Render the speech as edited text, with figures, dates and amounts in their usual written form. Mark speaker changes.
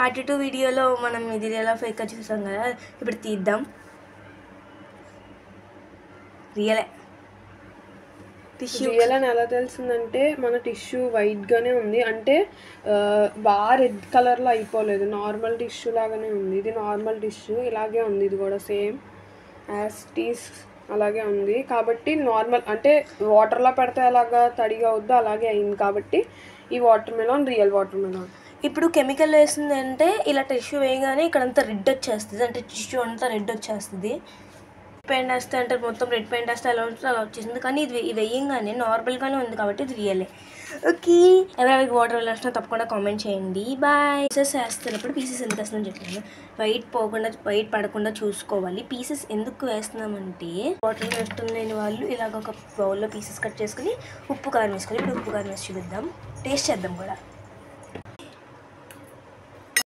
Speaker 1: Part 2 వీడియోలో మనం ఇది ఎలా ఫేక్ చూసాం కదా, ఇప్పుడు తీద్దాం. రియల్
Speaker 2: అని ఎలా తెలిసిందంటే మన టిష్యూ వైట్గానే ఉంది, అంటే బాగా రెడ్ కలర్లో అయిపోలేదు, నార్మల్ టిష్యూ లాగానే ఉంది. ఇది నార్మల్ టిష్యూ ఇలాగే ఉంది, ఇది కూడా సేమ్ యాజ్ టీస్ అలాగే ఉంది. కాబట్టి నార్మల్ అంటే వాటర్లో పెడితే అలాగా తడిగా అవుద్దో అలాగే అయింది. కాబట్టి ఈ water melon real water melon.
Speaker 1: ఇప్పుడు కెమికల్ వేసిందంటే ఇలా టిష్యూ వేయగానే ఇక్కడంతా రెడ్ వచ్చేస్తుంది, అంటే టిష్యూ అంతా రెడ్ వచ్చేస్తుంది. పెయింట్ వేస్తే అంటే మొత్తం రెడ్ పెయింట్ వేస్తే అలా ఉంటుంది, అలా వచ్చేసింది. కానీ ఇది వేయంగానే నార్మల్గానే ఉంది కాబట్టి ఇది రియలే. ఓకే, ఎవరికి వాటర్ వెళ్ళినా తప్పకుండా కామెంట్ చేయండి. బాయ్. పీసెస్ వేస్తున్నప్పుడు పీసెస్ ఎందుకు వేస్తున్నామని చెప్పాను. వైట్ పడకుండా చూసుకోవాలి. పీసెస్ ఎందుకు వేస్తున్నామంటే వాటర్ ఇష్టం లేని వాళ్ళు ఇలాగ ఒక బౌల్లో పీసెస్ కట్ చేసుకుని ఉప్పు కారం వేసుకోవాలి. ఇప్పుడు ఉప్పు కారం వేసి చూపిద్దాం, టేస్ట్ చేద్దాం కూడా.